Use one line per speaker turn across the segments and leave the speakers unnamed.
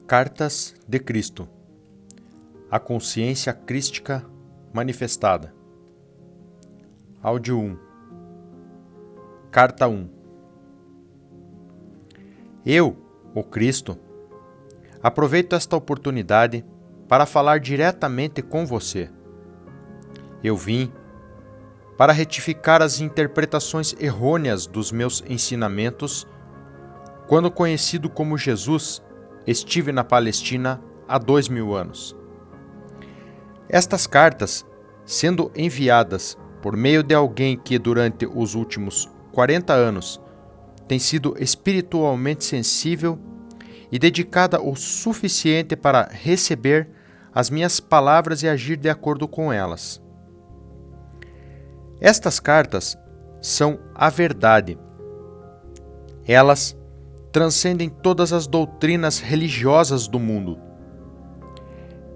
Cartas de Cristo. A consciência crística manifestada. Áudio 1. Carta 1. Eu, o Cristo, aproveito esta oportunidade para falar diretamente com você. Eu vim para retificar as interpretações errôneas dos meus ensinamentos quando conhecido como Jesus, estive na Palestina há 2000 anos. Estas cartas, sendo enviadas por meio de alguém que durante os últimos 40 anos tem sido espiritualmente sensível e dedicada o suficiente para receber as minhas palavras e agir de acordo com elas. Estas cartas são a verdade. Elas transcendem todas as doutrinas religiosas do mundo.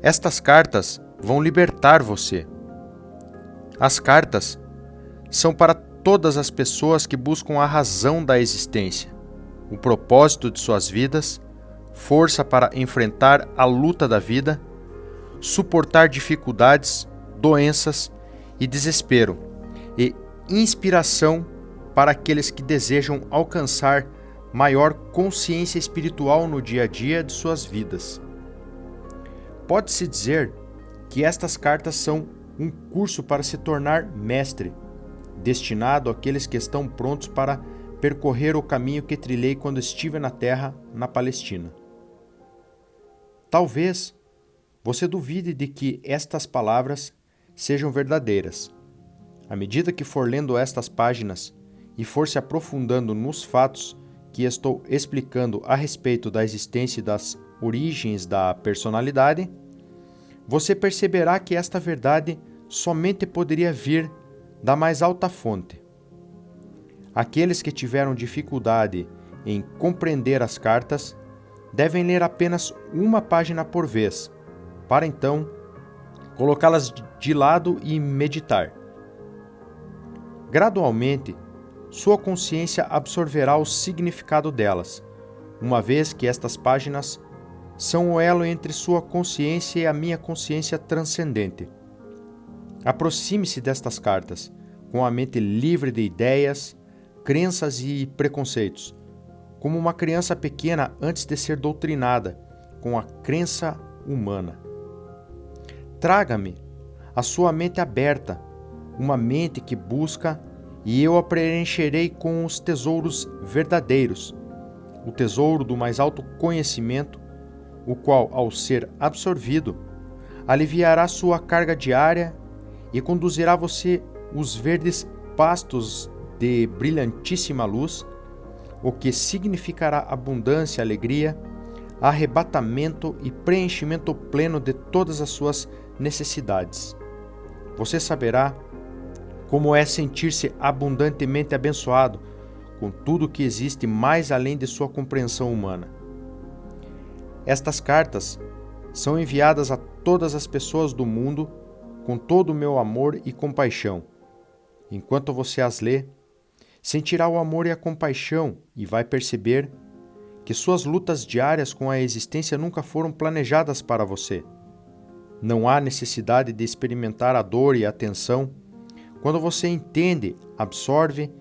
Estas cartas vão libertar você. As cartas são para todas as pessoas que buscam a razão da existência, o propósito de suas vidas, força para enfrentar a luta da vida, suportar dificuldades, doenças e desespero, e inspiração para aqueles que desejam alcançar maior consciência espiritual no dia a dia de suas vidas. Pode-se dizer que estas cartas são um curso para se tornar mestre, destinado àqueles que estão prontos para percorrer o caminho que trilhei quando estive na terra, na Palestina. Talvez você duvide de que estas palavras sejam verdadeiras. À medida que for lendo estas páginas e for se aprofundando nos fatos que estou explicando a respeito da existência e das origens da personalidade, você perceberá que esta verdade somente poderia vir da mais alta fonte. Aqueles que tiveram dificuldade em compreender as cartas devem ler apenas uma página por vez, para então colocá-las de lado e meditar. Gradualmente, sua consciência absorverá o significado delas, uma vez que estas páginas são o elo entre sua consciência e a minha consciência transcendente. Aproxime-se destas cartas, com a mente livre de ideias, crenças e preconceitos, como uma criança pequena antes de ser doutrinada com a crença humana. Traga-me a sua mente aberta, uma mente que busca, e eu a preencherei com os tesouros verdadeiros, o tesouro do mais alto conhecimento, o qual, ao ser absorvido, aliviará sua carga diária e conduzirá você os verdes pastos de brilhantíssima luz, o que significará abundância, alegria, arrebatamento e preenchimento pleno de todas as suas necessidades. Você saberá como é sentir-se abundantemente abençoado com tudo que existe mais além de sua compreensão humana. Estas cartas são enviadas a todas as pessoas do mundo com todo o meu amor e compaixão. Enquanto você as lê, sentirá o amor e a compaixão e vai perceber que suas lutas diárias com a existência nunca foram planejadas para você. Não há necessidade de experimentar a dor e a tensão quando você entende, absorve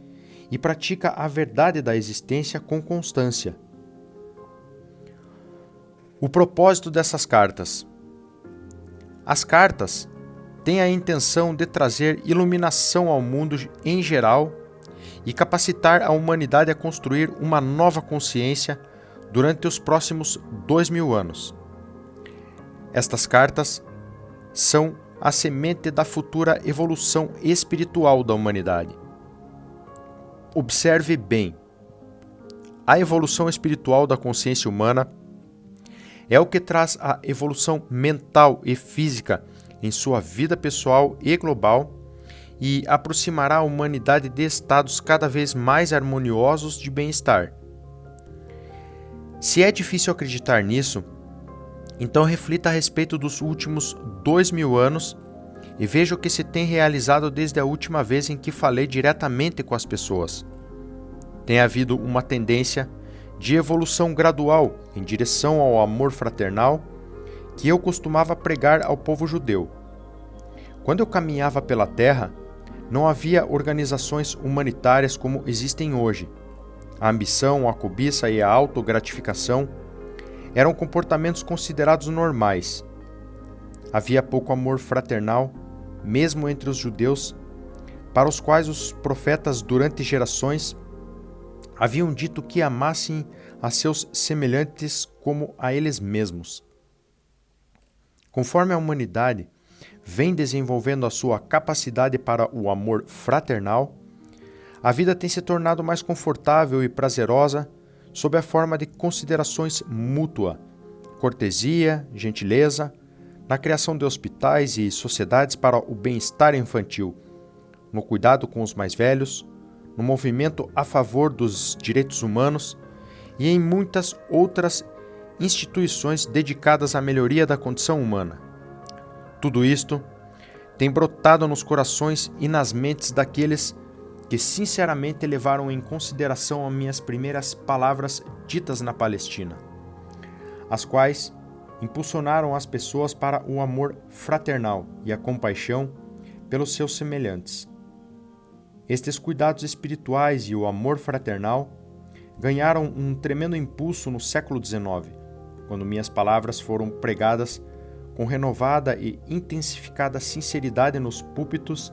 e pratica a verdade da existência com constância. O propósito dessas cartas. As cartas têm a intenção de trazer iluminação ao mundo em geral e capacitar a humanidade a construir uma nova consciência durante os próximos 2000 anos. Estas cartas são a semente da futura evolução espiritual da humanidade. Observe bem. A evolução espiritual da consciência humana é o que traz a evolução mental e física em sua vida pessoal e global e aproximará a humanidade de estados cada vez mais harmoniosos de bem-estar. Se é difícil acreditar nisso, então reflita a respeito dos últimos 2000 anos e veja o que se tem realizado desde a última vez em que falei diretamente com as pessoas. Tem havido uma tendência de evolução gradual em direção ao amor fraternal que eu costumava pregar ao povo judeu. Quando eu caminhava pela terra, não havia organizações humanitárias como existem hoje. A ambição, a cobiça e a autogratificação eram comportamentos considerados normais. Havia pouco amor fraternal, mesmo entre os judeus, para os quais os profetas durante gerações haviam dito que amassem a seus semelhantes como a eles mesmos. Conforme a humanidade vem desenvolvendo a sua capacidade para o amor fraternal, a vida tem se tornado mais confortável e prazerosa sob a forma de considerações mútua, cortesia, gentileza, na criação de hospitais e sociedades para o bem-estar infantil, no cuidado com os mais velhos, no movimento a favor dos direitos humanos e em muitas outras instituições dedicadas à melhoria da condição humana. Tudo isto tem brotado nos corações e nas mentes daqueles que sinceramente levaram em consideração as minhas primeiras palavras ditas na Palestina, as quais impulsionaram as pessoas para o amor fraternal e a compaixão pelos seus semelhantes. Estes cuidados espirituais e o amor fraternal ganharam um tremendo impulso no século XIX, quando minhas palavras foram pregadas com renovada e intensificada sinceridade nos púlpitos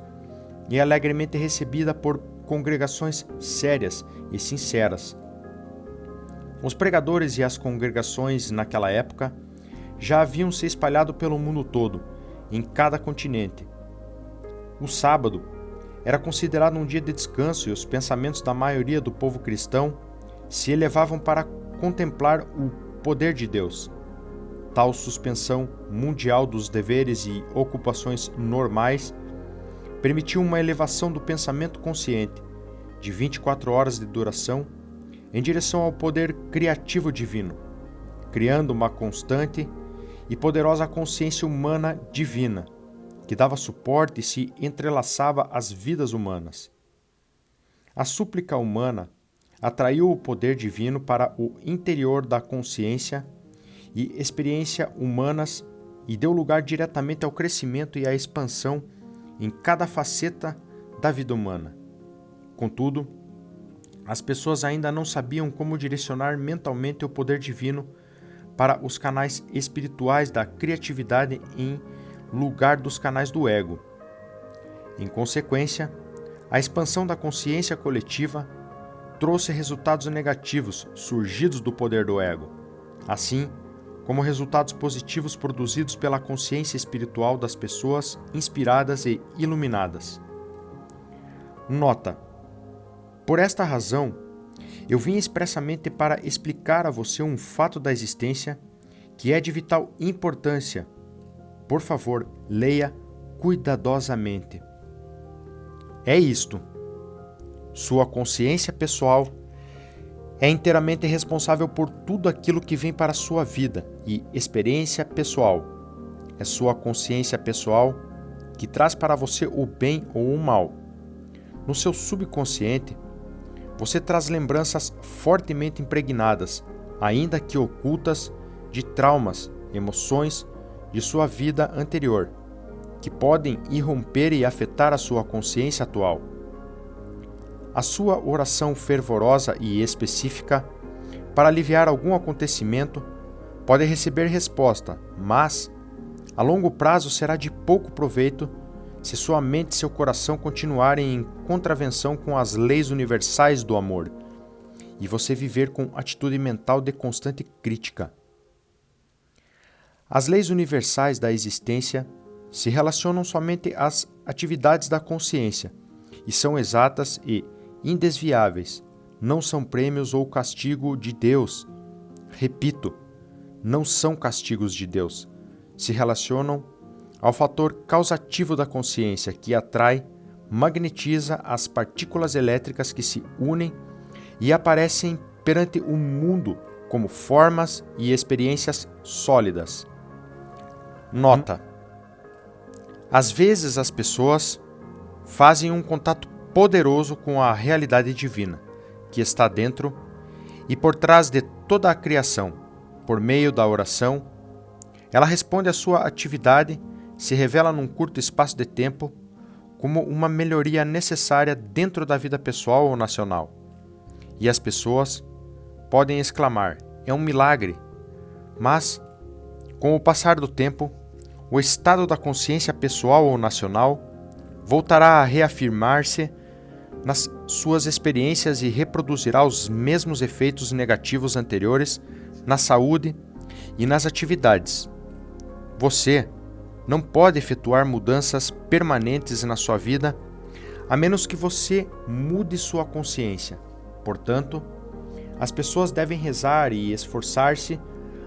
e alegremente recebida por congregações sérias e sinceras. Os pregadores e as congregações naquela época já haviam se espalhado pelo mundo todo, em cada continente. O sábado era considerado um dia de descanso e os pensamentos da maioria do povo cristão se elevavam para contemplar o poder de Deus. Tal suspensão mundial dos deveres e ocupações normais permitiu uma elevação do pensamento consciente, de 24 horas de duração, em direção ao poder criativo divino, criando uma constante e poderosa consciência humana divina, que dava suporte e se entrelaçava às vidas humanas. A súplica humana atraiu o poder divino para o interior da consciência e experiência humanas e deu lugar diretamente ao crescimento e à expansão em cada faceta da vida humana. Contudo, as pessoas ainda não sabiam como direcionar mentalmente o poder divino para os canais espirituais da criatividade em lugar dos canais do ego. Em consequência, a expansão da consciência coletiva trouxe resultados negativos surgidos do poder do ego, assim como resultados positivos produzidos pela consciência espiritual das pessoas inspiradas e iluminadas. Nota: por esta razão, eu vim expressamente para explicar a você um fato da existência que é de vital importância. Por favor, leia cuidadosamente. É isto. Sua consciência pessoal é inteiramente responsável por tudo aquilo que vem para a sua vida e experiência pessoal. É sua consciência pessoal que traz para você o bem ou o mal. No seu subconsciente, você traz lembranças fortemente impregnadas, ainda que ocultas, de traumas, emoções de sua vida anterior, que podem irromper e afetar a sua consciência atual. A sua oração fervorosa e específica para aliviar algum acontecimento pode receber resposta, mas a longo prazo será de pouco proveito se sua mente e seu coração continuarem em contravenção com as leis universais do amor e você viver com atitude mental de constante crítica. As leis universais da existência se relacionam somente às atividades da consciência e são exatas e indesviáveis, não são prêmios ou castigo de Deus. Repito, não são castigos de Deus. Se relacionam ao fator causativo da consciência que atrai, magnetiza as partículas elétricas que se unem e aparecem perante o mundo como formas e experiências sólidas. Nota: às vezes as pessoas fazem um contato poderoso com a realidade divina, que está dentro, e por trás de toda a criação, por meio da oração, ela responde à sua atividade, se revela num curto espaço de tempo como uma melhoria necessária dentro da vida pessoal ou nacional. E as pessoas podem exclamar: é um milagre. Mas, com o passar do tempo, o estado da consciência pessoal ou nacional voltará a reafirmar-se nas suas experiências e reproduzirá os mesmos efeitos negativos anteriores na saúde e nas atividades. Você não pode efetuar mudanças permanentes na sua vida a menos que você mude sua consciência. Portanto, as pessoas devem rezar e esforçar-se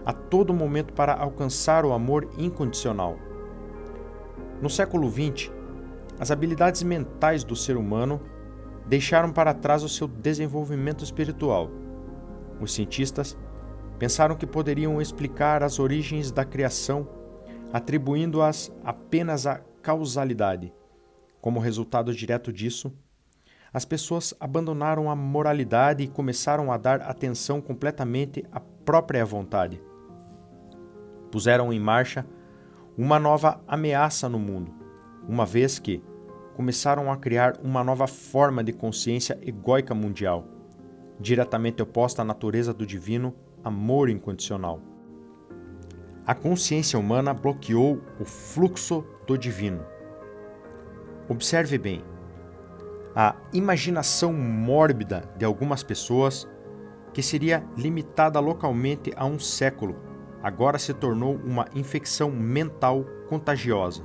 a todo momento para alcançar o amor incondicional. No século XX, as habilidades mentais do ser humano deixaram para trás o seu desenvolvimento espiritual. Os cientistas pensaram que poderiam explicar as origens da criação, atribuindo-as apenas à causalidade. Como resultado direto disso, as pessoas abandonaram a moralidade e começaram a dar atenção completamente à própria vontade. Puseram em marcha uma nova ameaça no mundo, uma vez que começaram a criar uma nova forma de consciência egóica mundial, diretamente oposta à natureza do divino amor incondicional. A consciência humana bloqueou o fluxo do divino. Observe bem, a imaginação mórbida de algumas pessoas, que seria limitada localmente a um século, agora se tornou uma infecção mental contagiosa,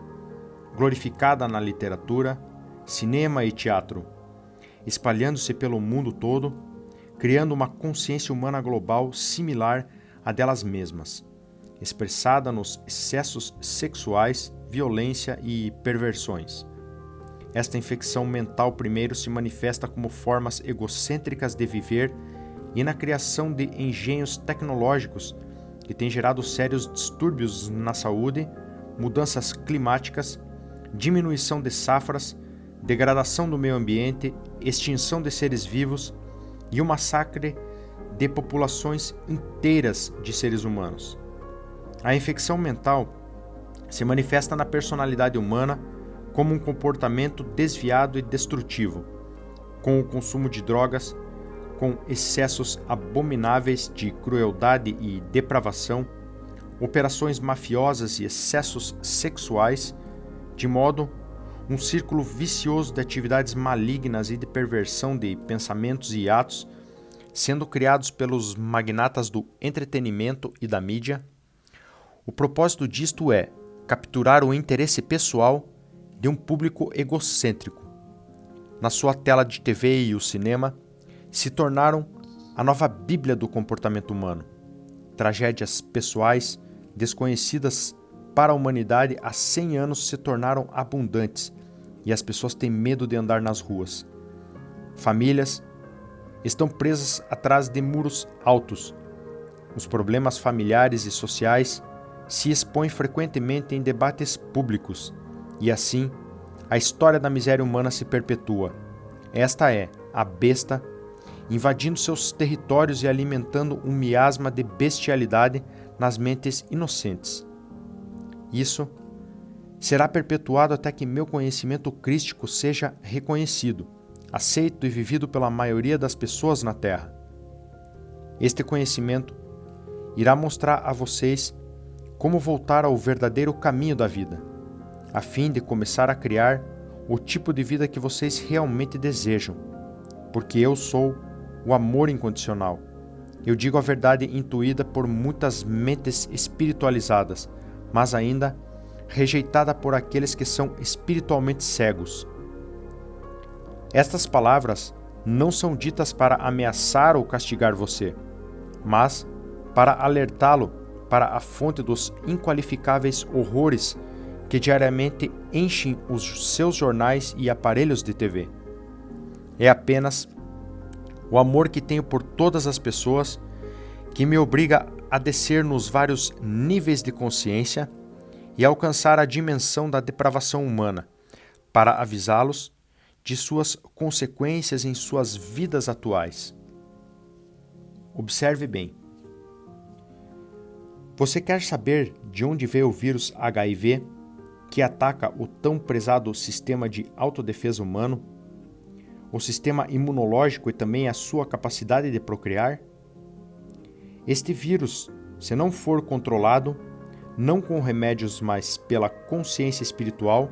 glorificada na literatura, cinema e teatro, espalhando-se pelo mundo todo, criando uma consciência humana global similar à delas mesmas, expressada nos excessos sexuais, violência e perversões. Esta infecção mental primeiro se manifesta como formas egocêntricas de viver e na criação de engenhos tecnológicos que têm gerado sérios distúrbios na saúde, mudanças climáticas, diminuição de safras, degradação do meio ambiente, extinção de seres vivos e o massacre de populações inteiras de seres humanos. A infecção mental se manifesta na personalidade humana como um comportamento desviado e destrutivo, com o consumo de drogas, com excessos abomináveis de crueldade e depravação, operações mafiosas e excessos sexuais, de modo um círculo vicioso de atividades malignas e de perversão de pensamentos e atos, sendo criados pelos magnatas do entretenimento e da mídia. O propósito disto é capturar o interesse pessoal de um público egocêntrico. Na sua tela de TV e o cinema, se tornaram a nova Bíblia do comportamento humano. Tragédias pessoais, desconhecidas para a humanidade há 100 anos, se tornaram abundantes e as pessoas têm medo de andar nas ruas. Famílias estão presas atrás de muros altos. Os problemas familiares e sociais se expõem frequentemente em debates públicos e assim a história da miséria humana se perpetua. Esta é a besta invadindo seus territórios e alimentando um miasma de bestialidade nas mentes inocentes. Isso será perpetuado até que meu conhecimento crístico seja reconhecido, aceito e vivido pela maioria das pessoas na Terra. Este conhecimento irá mostrar a vocês como voltar ao verdadeiro caminho da vida, a fim de começar a criar o tipo de vida que vocês realmente desejam, porque eu sou o amor incondicional. Eu digo a verdade intuída por muitas mentes espiritualizadas, mas ainda rejeitada por aqueles que são espiritualmente cegos. Estas palavras não são ditas para ameaçar ou castigar você, mas para alertá-lo para a fonte dos inqualificáveis horrores que diariamente enchem os seus jornais e aparelhos de TV. É apenas o amor que tenho por todas as pessoas que me obriga a descer nos vários níveis de consciência e alcançar a dimensão da depravação humana, para avisá-los de suas consequências em suas vidas atuais. Observe bem. Você quer saber de onde veio o vírus HIV, que ataca o tão prezado sistema de autodefesa humano, o sistema imunológico e também a sua capacidade de procriar? Este vírus, se não for controlado, não com remédios, mas pela consciência espiritual,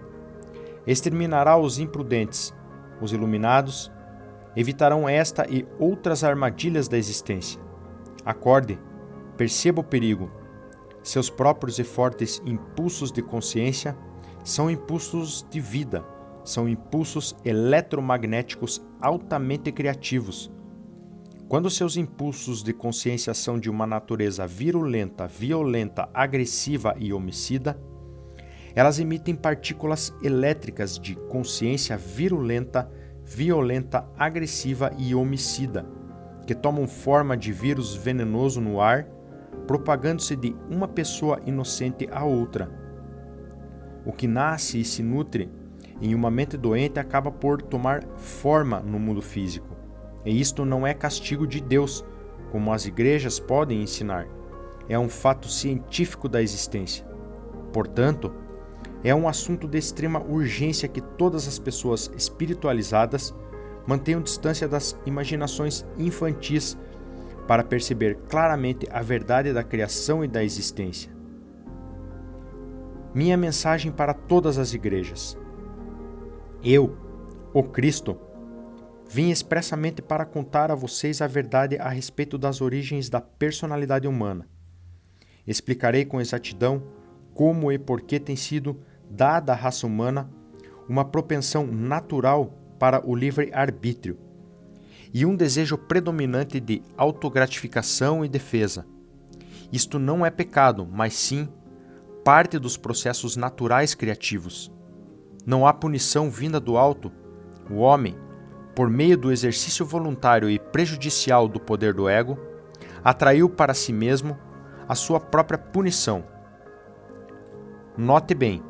exterminará os imprudentes, os iluminados, evitarão esta e outras armadilhas da existência. Acorde, perceba o perigo. Seus próprios e fortes impulsos de consciência são impulsos de vida, são impulsos eletromagnéticos altamente criativos. Quando seus impulsos de consciência são de uma natureza virulenta, violenta, agressiva e homicida, elas emitem partículas elétricas de consciência virulenta, violenta, agressiva e homicida, que tomam forma de vírus venenoso no ar, propagando-se de uma pessoa inocente a outra. O que nasce e se nutre em uma mente doente acaba por tomar forma no mundo físico. E isto não é castigo de Deus, como as igrejas podem ensinar. É um fato científico da existência. Portanto, é um assunto de extrema urgência que todas as pessoas espiritualizadas mantenham distância das imaginações infantis para perceber claramente a verdade da criação e da existência. Minha mensagem para todas as igrejas. Eu, o Cristo, vim expressamente para contar a vocês a verdade a respeito das origens da personalidade humana. Explicarei com exatidão como e por que tem sido dada à raça humana uma propensão natural para o livre-arbítrio e um desejo predominante de autogratificação e defesa. Isto não é pecado, mas sim parte dos processos naturais criativos. Não há punição vinda do alto. O homem, por meio do exercício voluntário e prejudicial do poder do ego, atraiu para si mesmo a sua própria punição. Note bem,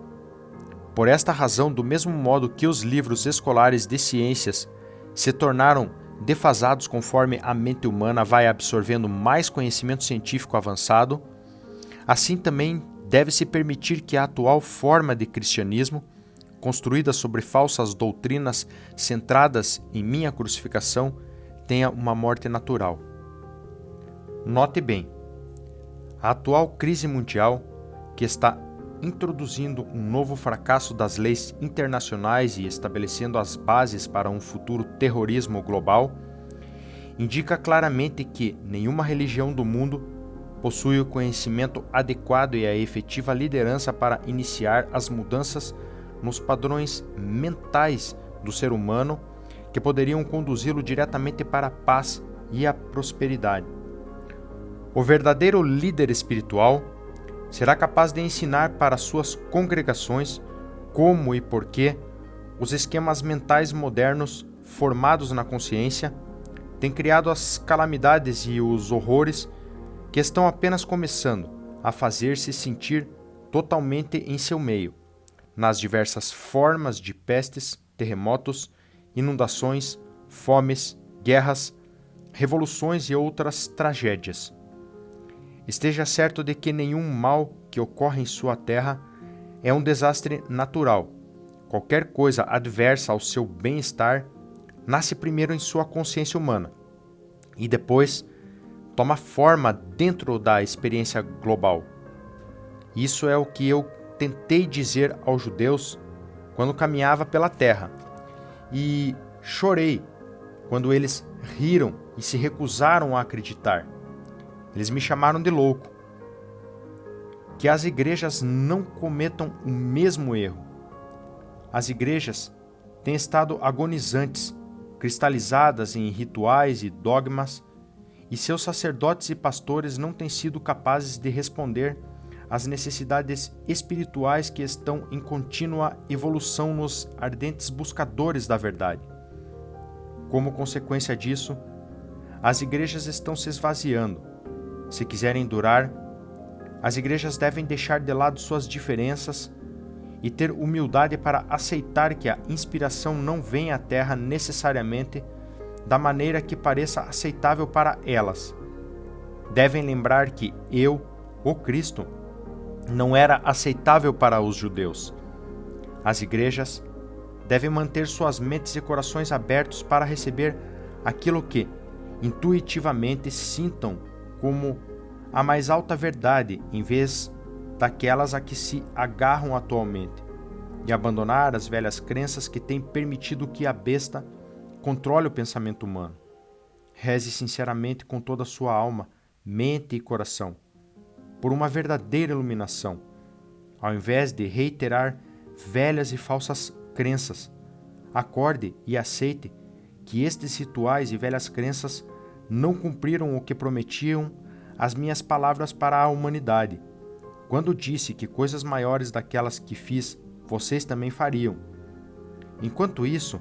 por esta razão, do mesmo modo que os livros escolares de ciências se tornaram defasados conforme a mente humana vai absorvendo mais conhecimento científico avançado, assim também deve-se permitir que a atual forma de cristianismo, construída sobre falsas doutrinas centradas em minha crucificação, tenha uma morte natural. Note bem, a atual crise mundial, que está introduzindo um novo fracasso das leis internacionais e estabelecendo as bases para um futuro terrorismo global, indica claramente que nenhuma religião do mundo possui o conhecimento adequado e a efetiva liderança para iniciar as mudanças nos padrões mentais do ser humano que poderiam conduzi-lo diretamente para a paz e a prosperidade. O verdadeiro líder espiritual será capaz de ensinar para suas congregações como e por que os esquemas mentais modernos formados na consciência têm criado as calamidades e os horrores que estão apenas começando a fazer-se sentir totalmente em seu meio, nas diversas formas de pestes, terremotos, inundações, fomes, guerras, revoluções e outras tragédias. Esteja certo de que nenhum mal que ocorre em sua terra é um desastre natural. Qualquer coisa adversa ao seu bem-estar nasce primeiro em sua consciência humana e depois toma forma dentro da experiência global. Isso é o que eu tentei dizer aos judeus quando caminhava pela terra e chorei quando eles riram e se recusaram a acreditar. Eles me chamaram de louco. Que as igrejas não cometam o mesmo erro. As igrejas têm estado agonizantes, cristalizadas em rituais e dogmas, e seus sacerdotes e pastores não têm sido capazes de responder às necessidades espirituais que estão em contínua evolução nos ardentes buscadores da verdade. Como consequência disso, as igrejas estão se esvaziando. Se quiserem durar, as igrejas devem deixar de lado suas diferenças e ter humildade para aceitar que a inspiração não vem à Terra necessariamente da maneira que pareça aceitável para elas, devem lembrar que eu, o Cristo, não era aceitável para os judeus. As igrejas devem manter suas mentes e corações abertos para receber aquilo que, intuitivamente, sintam como a mais alta verdade, em vez daquelas a que se agarram atualmente, e abandonar as velhas crenças que têm permitido que a besta controle o pensamento humano. Reze sinceramente com toda a sua alma, mente e coração, por uma verdadeira iluminação, ao invés de reiterar velhas e falsas crenças. Acorde e aceite que estes rituais e velhas crenças não cumpriram o que prometiam as minhas palavras para a humanidade, quando disse que coisas maiores daquelas que fiz, vocês também fariam. Enquanto isso,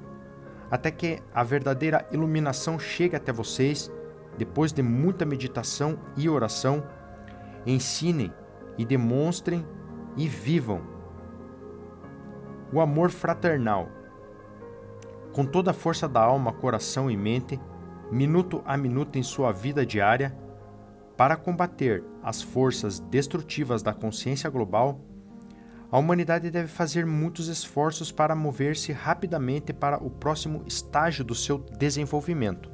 até que a verdadeira iluminação chegue até vocês, depois de muita meditação e oração, ensinem e demonstrem e vivam o amor fraternal, com toda a força da alma, coração e mente, minuto a minuto em sua vida diária, para combater as forças destrutivas da consciência global. A humanidade deve fazer muitos esforços para mover-se rapidamente para o próximo estágio do seu desenvolvimento.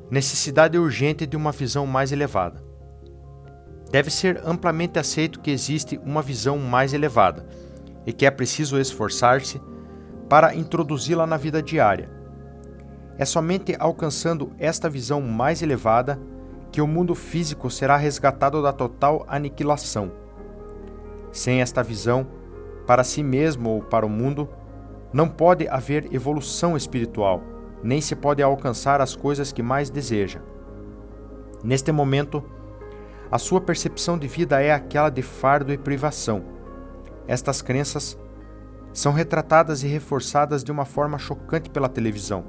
Necessidade urgente de uma visão mais elevada. Deve ser amplamente aceito que existe uma visão mais elevada e que é preciso esforçar-se para introduzi-la na vida diária. É somente alcançando esta visão mais elevada que o mundo físico será resgatado da total aniquilação. Sem esta visão, para si mesmo ou para o mundo, não pode haver evolução espiritual, nem se pode alcançar as coisas que mais deseja. Neste momento, a sua percepção de vida é aquela de fardo e privação. Estas crenças são retratadas e reforçadas de uma forma chocante pela televisão.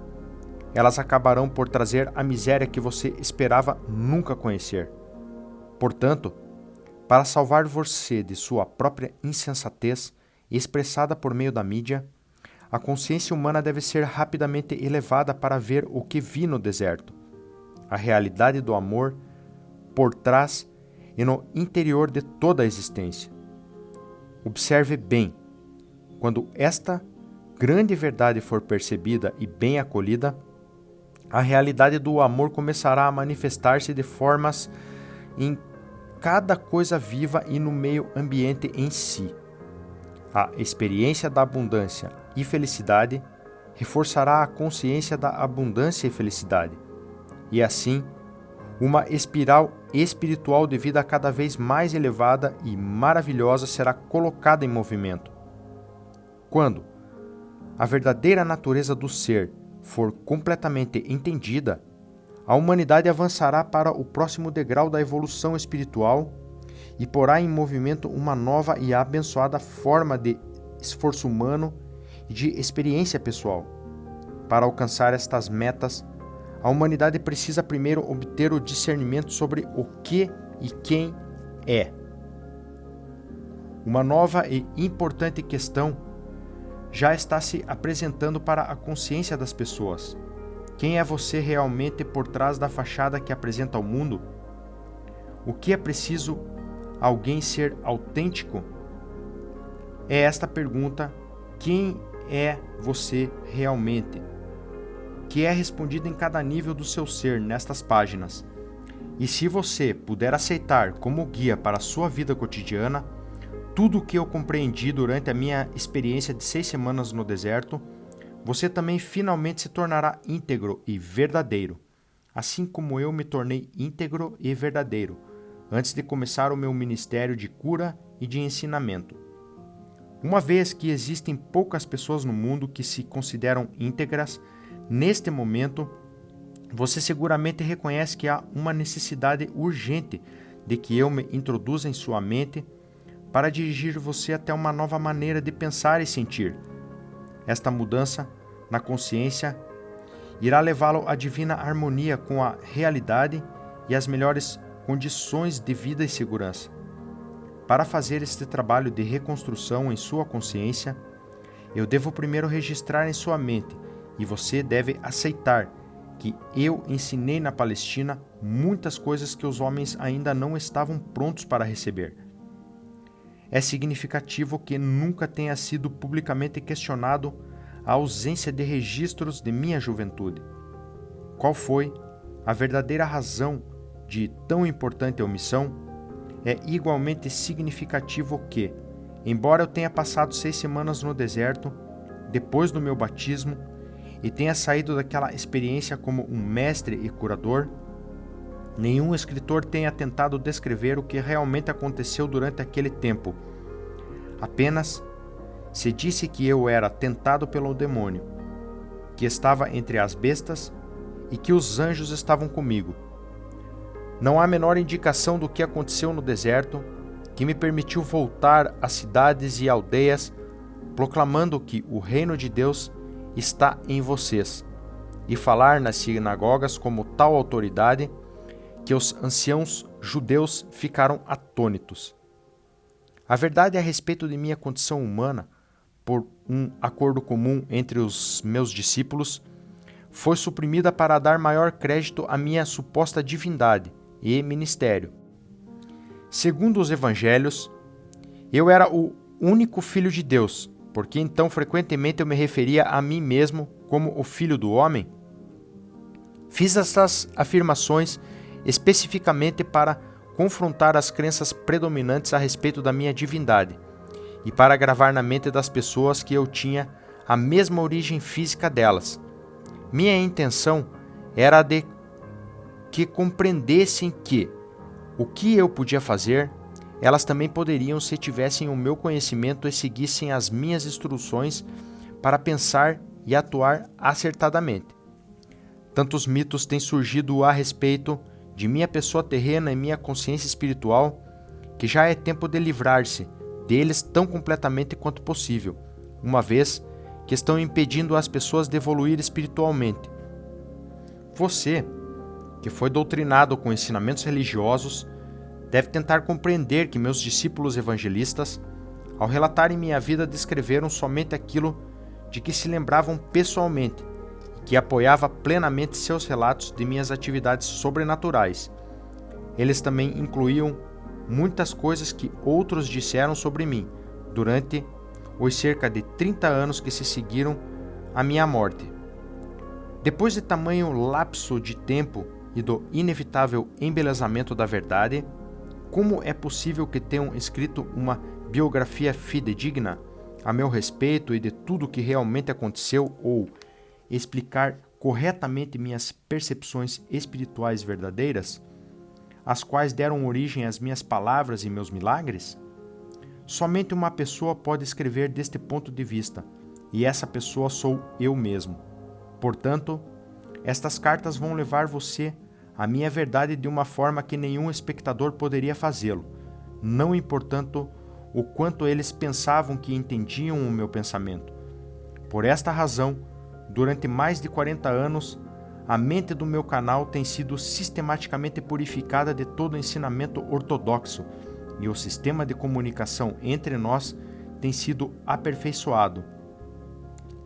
Elas acabarão por trazer a miséria que você esperava nunca conhecer. Portanto, para salvar você de sua própria insensatez, expressada por meio da mídia, a consciência humana deve ser rapidamente elevada para ver o que vi no deserto, a realidade do amor por trás e no interior de toda a existência. Observe bem, quando esta grande verdade for percebida e bem acolhida, a realidade do amor começará a manifestar-se de formas em cada coisa viva e no meio ambiente em si. A experiência da abundância e felicidade reforçará a consciência da abundância e felicidade, e assim, uma espiral espiritual de vida cada vez mais elevada e maravilhosa será colocada em movimento. Quando a verdadeira natureza do ser for completamente entendida, a humanidade avançará para o próximo degrau da evolução espiritual e porá em movimento uma nova e abençoada forma de esforço humano e de experiência pessoal. Para alcançar estas metas, a humanidade precisa primeiro obter o discernimento sobre o que e quem é. Uma nova e importante questão já está se apresentando para a consciência das pessoas. Quem é você realmente por trás da fachada que apresenta ao mundo? O que é preciso alguém ser autêntico? É esta pergunta: quem é você realmente? Que é respondida em cada nível do seu ser nestas páginas. E se você puder aceitar como guia para a sua vida cotidiana tudo o que eu compreendi durante a minha experiência de 6 semanas no deserto, você também finalmente se tornará íntegro e verdadeiro, assim como eu me tornei íntegro e verdadeiro antes de começar o meu ministério de cura e de ensinamento. Uma vez que existem poucas pessoas no mundo que se consideram íntegras, neste momento, você seguramente reconhece que há uma necessidade urgente de que eu me introduza em sua mente para dirigir você até uma nova maneira de pensar e sentir. Esta mudança na consciência irá levá-lo à divina harmonia com a realidade e às melhores condições de vida e segurança. Para fazer este trabalho de reconstrução em sua consciência, eu devo primeiro registrar em sua mente, e você deve aceitar que eu ensinei na Palestina muitas coisas que os homens ainda não estavam prontos para receber. É significativo que nunca tenha sido publicamente questionado a ausência de registros de minha juventude. Qual foi a verdadeira razão de tão importante omissão? É igualmente significativo que, embora eu tenha passado 6 semanas no deserto, depois do meu batismo, e tenha saído daquela experiência como um mestre e curador, nenhum escritor tenha tentado descrever o que realmente aconteceu durante aquele tempo. Apenas se disse que eu era tentado pelo demônio, que estava entre as bestas e que os anjos estavam comigo. Não há a menor indicação do que aconteceu no deserto, que me permitiu voltar às cidades e aldeias, proclamando que o reino de Deus está em vocês, e falar nas sinagogas como tal autoridade que os anciãos judeus ficaram atônitos. A verdade a respeito de minha condição humana, por um acordo comum entre os meus discípulos, foi suprimida para dar maior crédito à minha suposta divindade e ministério. Segundo os evangelhos, eu era o único filho de Deus, porque então frequentemente eu me referia a mim mesmo como o filho do homem. Fiz essas afirmações especificamente para confrontar as crenças predominantes a respeito da minha divindade e para gravar na mente das pessoas que eu tinha a mesma origem física delas. Minha intenção era de que compreendessem que o que eu podia fazer, elas também poderiam se tivessem o meu conhecimento e seguissem as minhas instruções para pensar e atuar acertadamente. Tantos mitos têm surgido a respeito de minha pessoa terrena e minha consciência espiritual, que já é tempo de livrar-se deles tão completamente quanto possível, uma vez que estão impedindo as pessoas de evoluir espiritualmente. Você, que foi doutrinado com ensinamentos religiosos, deve tentar compreender que meus discípulos evangelistas, ao relatarem minha vida, descreveram somente aquilo de que se lembravam pessoalmente e que apoiava plenamente seus relatos de minhas atividades sobrenaturais. Eles também incluíam muitas coisas que outros disseram sobre mim durante os cerca de 30 anos que se seguiram à minha morte. Depois de tamanho lapso de tempo e do inevitável embelezamento da verdade, como é possível que tenham escrito uma biografia fidedigna a meu respeito e de tudo o que realmente aconteceu ou explicar corretamente minhas percepções espirituais verdadeiras, as quais deram origem às minhas palavras e meus milagres? Somente uma pessoa pode escrever deste ponto de vista, e essa pessoa sou eu mesmo. Portanto, estas cartas vão levar você à minha verdade de uma forma que nenhum espectador poderia fazê-lo, não importando o quanto eles pensavam que entendiam o meu pensamento. Por esta razão, durante mais de 40 anos, a mente do meu canal tem sido sistematicamente purificada de todo ensinamento ortodoxo e o sistema de comunicação entre nós tem sido aperfeiçoado.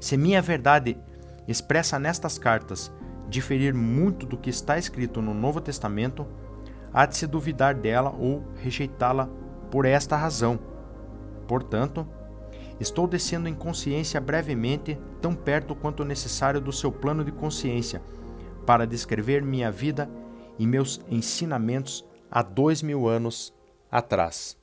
Se minha verdade expressa nestas cartas diferir muito do que está escrito no Novo Testamento, há de se duvidar dela ou rejeitá-la por esta razão. Portanto, estou descendo em consciência brevemente, tão perto quanto necessário do seu plano de consciência, para descrever minha vida e meus ensinamentos há 2000 anos atrás.